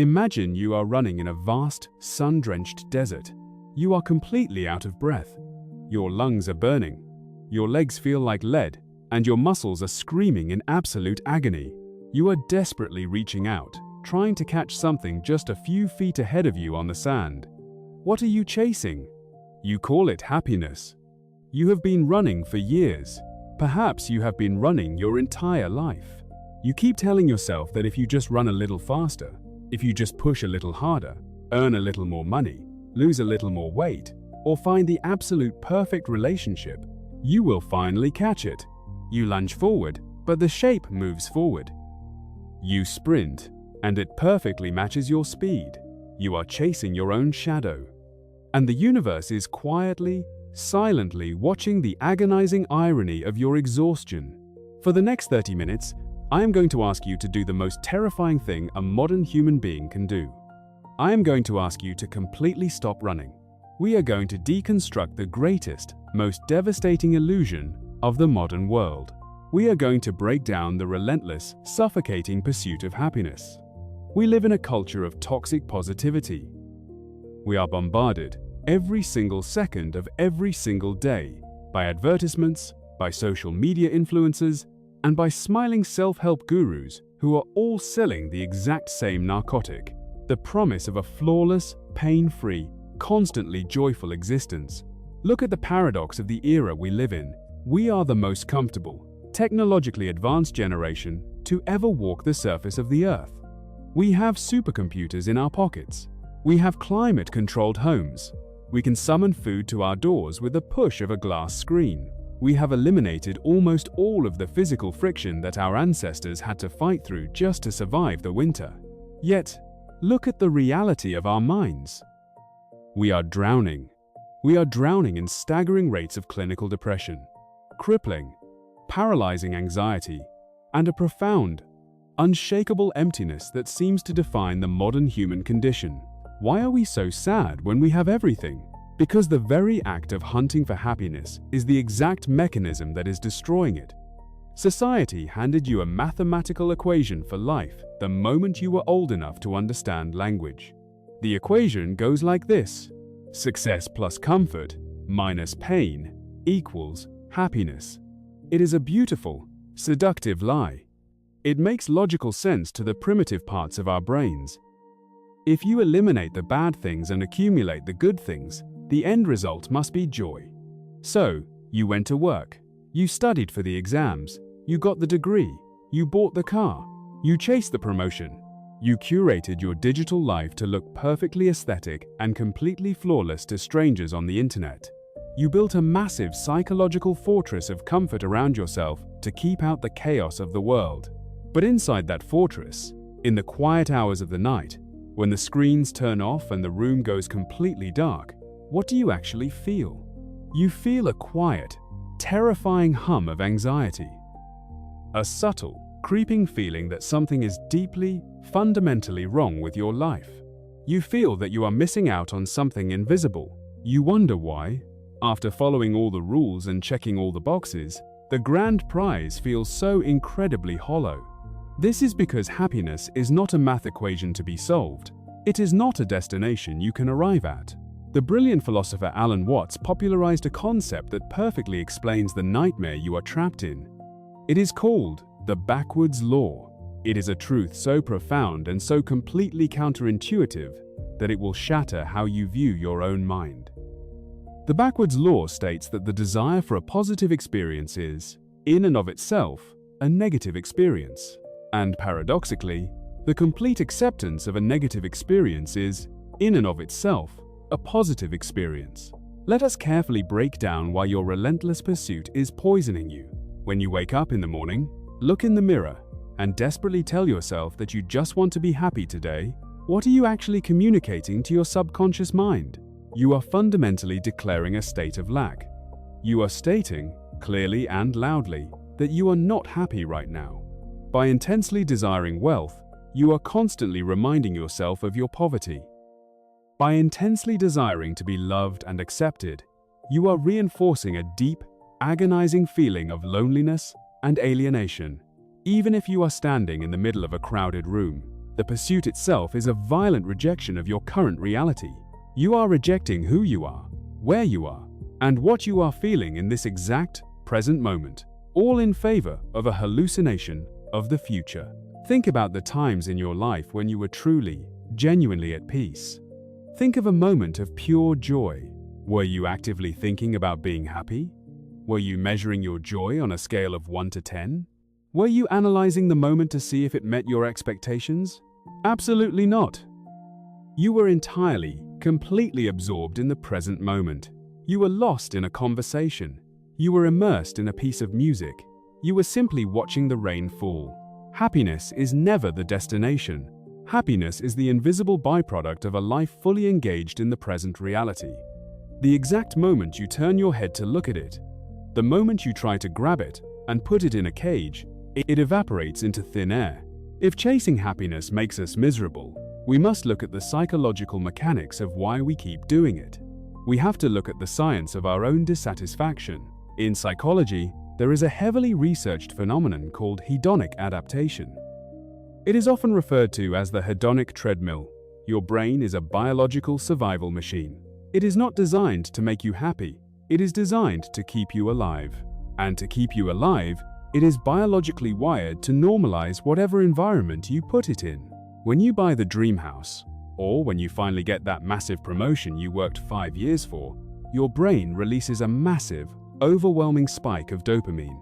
Imagine you are running in a vast, sun-drenched desert. You are completely out of breath. Your lungs are burning. Your legs feel like lead, and your muscles are screaming in absolute agony. You are desperately reaching out, trying to catch something just a few feet ahead of you on the sand. What are you chasing? You call it happiness. You have been running for years. Perhaps you have been running your entire life. You keep telling yourself that if you just run a little faster, if you just push a little harder, earn a little more money, lose a little more weight, or find the absolute perfect relationship, you will finally catch it. You lunge forward, but the shape moves forward. You sprint, and it perfectly matches your speed. You are chasing your own shadow. And the universe is quietly, silently watching the agonizing irony of your exhaustion. For the next 30 minutes, I am going to ask you to do the most terrifying thing a modern human being can do. I am going to ask you to completely stop running. We are going to deconstruct the greatest, most devastating illusion of the modern world. We are going to break down the relentless, suffocating pursuit of happiness. We live in a culture of toxic positivity. We are bombarded every single second of every single day by advertisements, by social media influencers, and by smiling self-help gurus who are all selling the exact same narcotic, the promise of a flawless, pain-free, constantly joyful existence. Look at the paradox of the era we live in. We are the most comfortable, technologically advanced generation to ever walk the surface of the earth. We have supercomputers in our pockets. We have climate-controlled homes. We can summon food to our doors with the push of a glass screen. We have eliminated almost all of the physical friction that our ancestors had to fight through just to survive the winter. Yet, look at the reality of our minds. We are drowning. We are drowning in staggering rates of clinical depression, crippling, paralyzing anxiety, and a profound, unshakable emptiness that seems to define the modern human condition. Why are we so sad when we have everything? Because the very act of hunting for happiness is the exact mechanism that is destroying it. Society handed you a mathematical equation for life the moment you were old enough to understand language. The equation goes like this: success plus comfort minus pain equals happiness. It is a beautiful, seductive lie. It makes logical sense to the primitive parts of our brains. If you eliminate the bad things and accumulate the good things, the end result must be joy. So, you went to work. You studied for the exams. You got the degree. You bought the car. You chased the promotion. You curated your digital life to look perfectly aesthetic and completely flawless to strangers on the internet. You built a massive psychological fortress of comfort around yourself to keep out the chaos of the world. But inside that fortress, in the quiet hours of the night, when the screens turn off and the room goes completely dark, what do you actually feel? You feel a quiet, terrifying hum of anxiety. A subtle, creeping feeling that something is deeply, fundamentally wrong with your life. You feel that you are missing out on something invisible. You wonder why, after following all the rules and checking all the boxes, the grand prize feels so incredibly hollow. This is because happiness is not a math equation to be solved. It is not a destination you can arrive at. The brilliant philosopher Alan Watts popularized a concept that perfectly explains the nightmare you are trapped in. It is called the backwards law. It is a truth so profound and so completely counterintuitive that it will shatter how you view your own mind. The backwards law states that the desire for a positive experience is, in and of itself, a negative experience. And paradoxically, the complete acceptance of a negative experience is, in and of itself, a positive experience. Let us carefully break down why your relentless pursuit is poisoning you. When you wake up in the morning, look in the mirror, and desperately tell yourself that you just want to be happy today, what are you actually communicating to your subconscious mind? You are fundamentally declaring a state of lack. You are stating, clearly and loudly, that you are not happy right now. By intensely desiring wealth, you are constantly reminding yourself of your poverty. By intensely desiring to be loved and accepted, you are reinforcing a deep, agonizing feeling of loneliness and alienation. Even if you are standing in the middle of a crowded room, The pursuit itself is a violent rejection of your current reality. You are rejecting who you are, where you are, and what you are feeling in this exact present moment, all in favor of a hallucination of the future. Think about the times in your life when you were truly, genuinely at peace. Think of a moment of pure joy. Were you actively thinking about being happy? Were you measuring your joy on a scale of 1 to 10? Were you analyzing the moment to see if it met your expectations? Absolutely not. You were entirely, completely absorbed in the present moment. You were lost in a conversation. You were immersed in a piece of music. You were simply watching the rain fall. Happiness is never the destination. Happiness is the invisible byproduct of a life fully engaged in the present reality. The exact moment you turn your head to look at it, the moment you try to grab it and put it in a cage, it evaporates into thin air. If chasing happiness makes us miserable, we must look at the psychological mechanics of why we keep doing it. We have to look at the science of our own dissatisfaction. In psychology, there is a heavily researched phenomenon called hedonic adaptation. It is often referred to as the hedonic treadmill. Your brain is a biological survival machine. It is not designed to make you happy. It is designed to keep you alive. And to keep you alive, it is biologically wired to normalize whatever environment you put it in. When you buy the dream house, or when you finally get that massive promotion you worked 5 years for, your brain releases a massive, overwhelming spike of dopamine.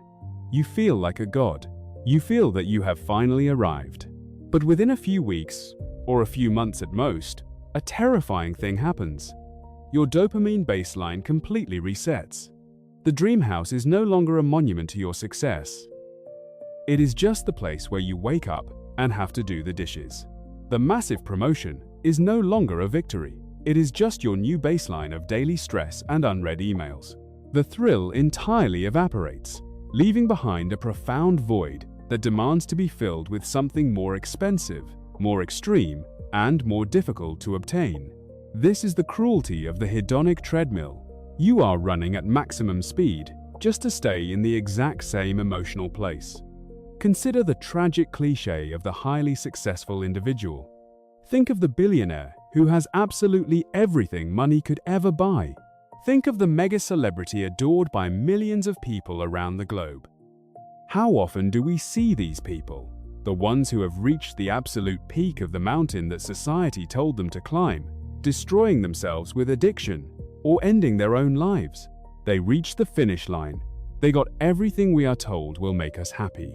You feel like a god. You feel that you have finally arrived. But within a few weeks, or a few months at most, a terrifying thing happens. Your dopamine baseline completely resets. The dream house is no longer a monument to your success. It is just the place where you wake up and have to do the dishes. The massive promotion is no longer a victory. It is just your new baseline of daily stress and unread emails. The thrill entirely evaporates, leaving behind a profound void that demands to be filled with something more expensive, more extreme, and more difficult to obtain. This is the cruelty of the hedonic treadmill. You are running at maximum speed just to stay in the exact same emotional place. Consider the tragic cliché of the highly successful individual. Think of the billionaire who has absolutely everything money could ever buy. Think of the mega celebrity adored by millions of people around the globe. How often do we see these people? The ones who have reached the absolute peak of the mountain that society told them to climb, destroying themselves with addiction, or ending their own lives. They reached the finish line. They got everything we are told will make us happy.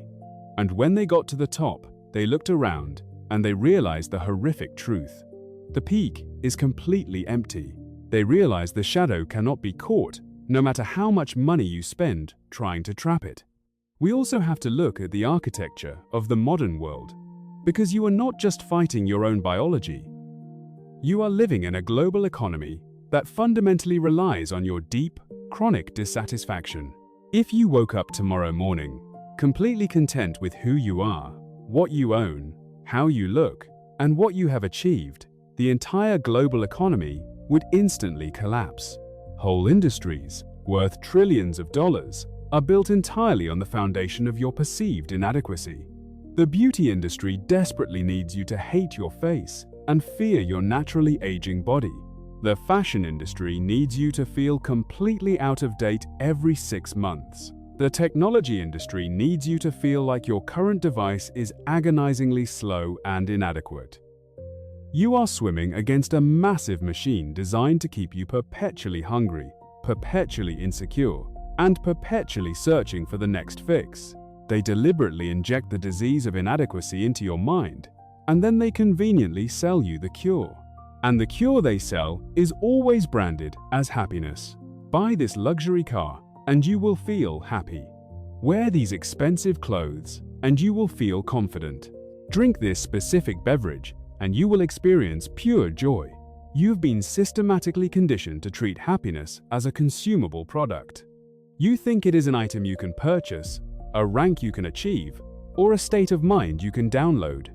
And when they got to the top, they looked around and they realized the horrific truth. The peak is completely empty. They realized the shadow cannot be caught, no matter how much money you spend trying to trap it. We also have to look at the architecture of the modern world, because you are not just fighting your own biology. You are living in a global economy that fundamentally relies on your deep, chronic dissatisfaction. If you woke up tomorrow morning, completely content with who you are, what you own, how you look, and what you have achieved, the entire global economy would instantly collapse. Whole industries, worth trillions of dollars, are built entirely on the foundation of your perceived inadequacy. The beauty industry desperately needs you to hate your face and fear your naturally aging body. The fashion industry needs you to feel completely out of date every 6 months. The technology industry needs you to feel like your current device is agonizingly slow and inadequate. You are swimming against a massive machine designed to keep you perpetually hungry, perpetually insecure, and perpetually searching for the next fix. They deliberately inject the disease of inadequacy into your mind, and then they conveniently sell you the cure. And the cure they sell is always branded as happiness. Buy this luxury car, and you will feel happy. Wear these expensive clothes, and you will feel confident. Drink this specific beverage, and you will experience pure joy. You've been systematically conditioned to treat happiness as a consumable product. You think it is an item you can purchase, a rank you can achieve, or a state of mind you can download.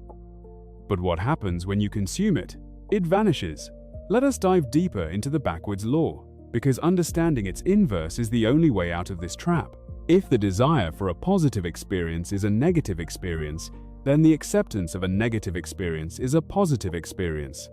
But what happens when you consume it? It vanishes. Let us dive deeper into the backwards law, because understanding its inverse is the only way out of this trap. If the desire for a positive experience is a negative experience, then the acceptance of a negative experience is a positive experience.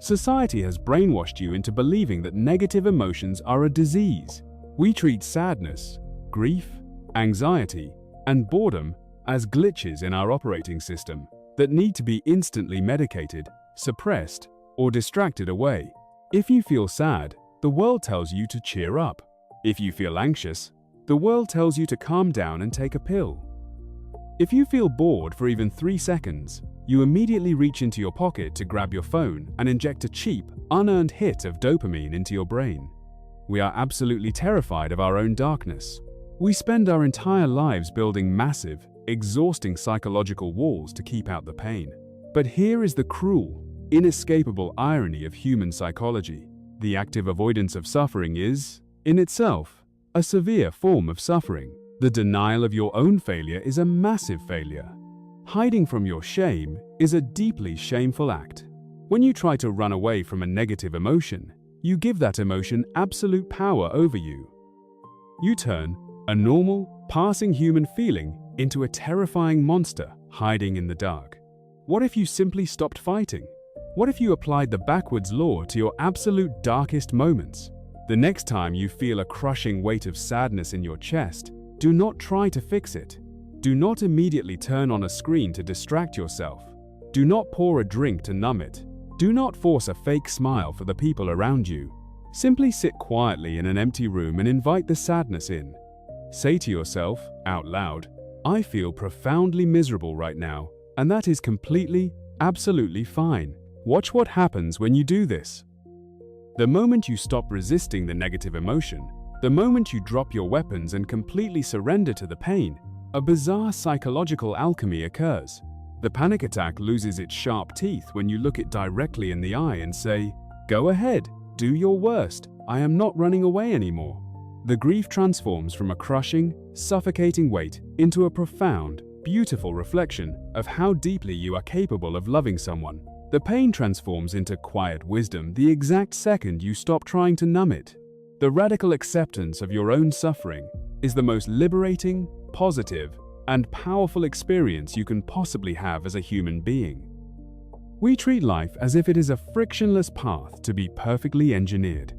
Society has brainwashed you into believing that negative emotions are a disease. We treat sadness, grief, anxiety, and boredom as glitches in our operating system that need to be instantly medicated, suppressed, or distracted away. If you feel sad, the world tells you to cheer up. If you feel anxious, the world tells you to calm down and take a pill. If you feel bored for even 3 seconds, you immediately reach into your pocket to grab your phone and inject a cheap, unearned hit of dopamine into your brain. We are absolutely terrified of our own darkness. We spend our entire lives building massive, exhausting psychological walls to keep out the pain. But here is the cruel, inescapable irony of human psychology. The active avoidance of suffering is, in itself, a severe form of suffering. The denial of your own failure is a massive failure. Hiding from your shame is a deeply shameful act. When you try to run away from a negative emotion, you give that emotion absolute power over you. You turn a normal, passing human feeling into a terrifying monster hiding in the dark. What if you simply stopped fighting? What if you applied the backwards law to your absolute darkest moments? The next time you feel a crushing weight of sadness in your chest, do not try to fix it. Do not immediately turn on a screen to distract yourself. Do not pour a drink to numb it. Do not force a fake smile for the people around you. Simply sit quietly in an empty room and invite the sadness in. Say to yourself, out loud, I feel profoundly miserable right now, and that is completely, absolutely fine. Watch what happens when you do this. The moment you stop resisting the negative emotion, the moment you drop your weapons and completely surrender to the pain, a bizarre psychological alchemy occurs. The panic attack loses its sharp teeth when you look it directly in the eye and say, go ahead, do your worst, I am not running away anymore. The grief transforms from a crushing, suffocating weight into a profound, beautiful reflection of how deeply you are capable of loving someone. The pain transforms into quiet wisdom the exact second you stop trying to numb it. The radical acceptance of your own suffering is the most liberating, positive, and powerful experience you can possibly have as a human being. We treat life as if it is a frictionless path to be perfectly engineered.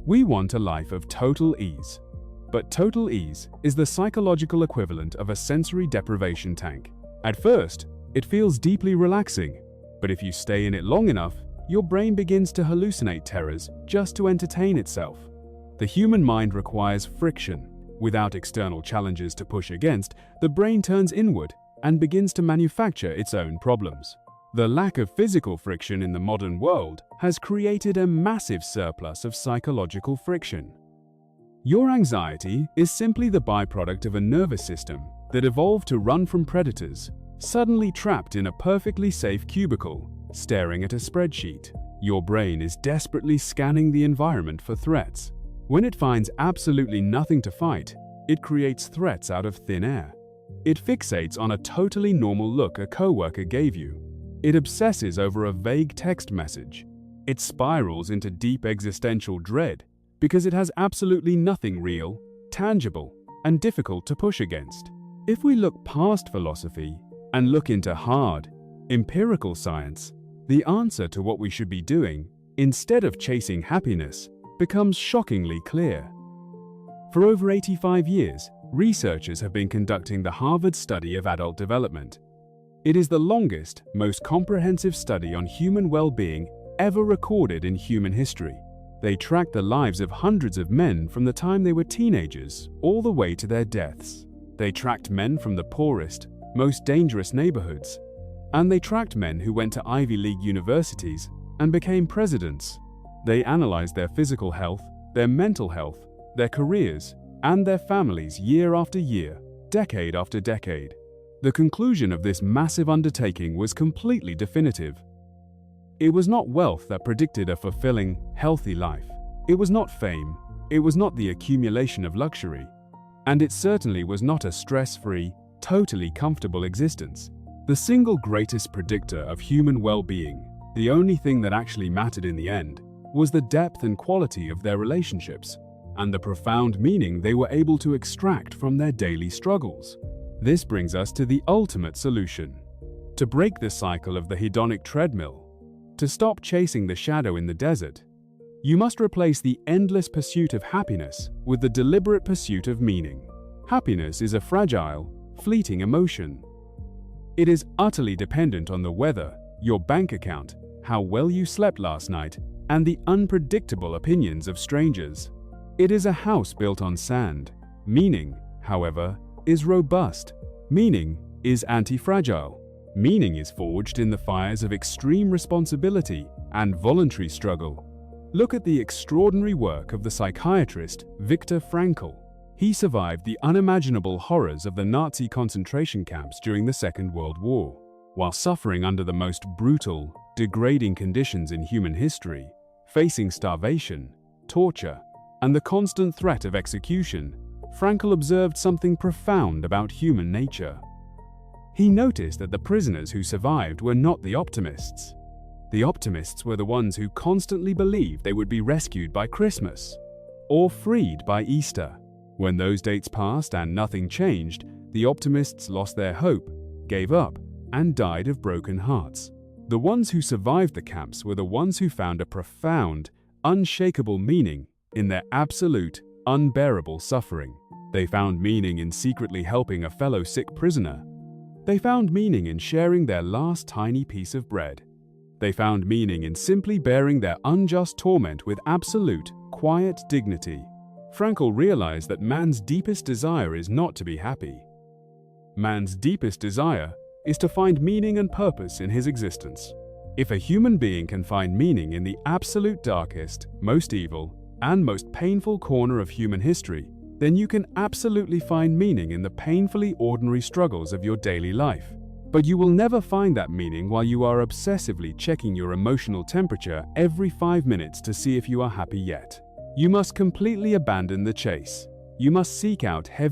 We want a life of total ease. But total ease is the psychological equivalent of a sensory deprivation tank. At first, it feels deeply relaxing, but if you stay in it long enough, your brain begins to hallucinate terrors just to entertain itself. The human mind requires friction. Without external challenges to push against, the brain turns inward and begins to manufacture its own problems. The lack of physical friction in the modern world has created a massive surplus of psychological friction. Your anxiety is simply the byproduct of a nervous system that evolved to run from predators, suddenly trapped in a perfectly safe cubicle, staring at a spreadsheet. Your brain is desperately scanning the environment for threats. When it finds absolutely nothing to fight, it creates threats out of thin air. It fixates on a totally normal look a coworker gave you. It obsesses over a vague text message. It spirals into deep existential dread because it has absolutely nothing real, tangible, and difficult to push against. If we look past philosophy and look into hard, empirical science, the answer to what we should be doing, instead of chasing happiness, becomes shockingly clear. For over 85 years, researchers have been conducting the Harvard study of adult development. It is the longest, most comprehensive study on human well-being ever recorded in human history. They tracked the lives of hundreds of men from the time they were teenagers all the way to their deaths. They tracked men from the poorest, most dangerous neighborhoods, and they tracked men who went to Ivy League universities and became presidents. They analyzed their physical health, their mental health, their careers, and their families year after year, decade after decade. The conclusion of this massive undertaking was completely definitive. It was not wealth that predicted a fulfilling, healthy life. It was not fame. It was not the accumulation of luxury. And it certainly was not a stress-free, totally comfortable existence. The single greatest predictor of human well-being, the only thing that actually mattered in the end, was the depth and quality of their relationships, and the profound meaning they were able to extract from their daily struggles. This brings us to the ultimate solution. To break the cycle of the hedonic treadmill, to stop chasing the shadow in the desert, you must replace the endless pursuit of happiness with the deliberate pursuit of meaning. Happiness is a fragile, fleeting emotion. It is utterly dependent on the weather, your bank account, how well you slept last night, and the unpredictable opinions of strangers. It is a house built on sand. Meaning, however, is robust. Meaning is anti-fragile. Meaning is forged in the fires of extreme responsibility and voluntary struggle. Look at the extraordinary work of the psychiatrist Viktor Frankl. He survived the unimaginable horrors of the Nazi concentration camps during the Second World War. While suffering under the most brutal, degrading conditions in human history, facing starvation, torture, and the constant threat of execution, Frankl observed something profound about human nature. He noticed that the prisoners who survived were not the optimists. The optimists were the ones who constantly believed they would be rescued by Christmas or freed by Easter. When those dates passed and nothing changed, the optimists lost their hope, gave up, and died of broken hearts. The ones who survived the camps were the ones who found a profound, unshakable meaning in their absolute, unbearable suffering. They found meaning in secretly helping a fellow sick prisoner. They found meaning in sharing their last tiny piece of bread. They found meaning in simply bearing their unjust torment with absolute, quiet dignity. Frankl realized that man's deepest desire is not to be happy. Man's deepest desire is to find meaning and purpose in his existence. If a human being can find meaning in the absolute darkest, most evil, and most painful corner of human history, then you can absolutely find meaning in the painfully ordinary struggles of your daily life. But you will never find that meaning while you are obsessively checking your emotional temperature every 5 minutes to see if you are happy yet. You must completely abandon the chase. You must seek out heavy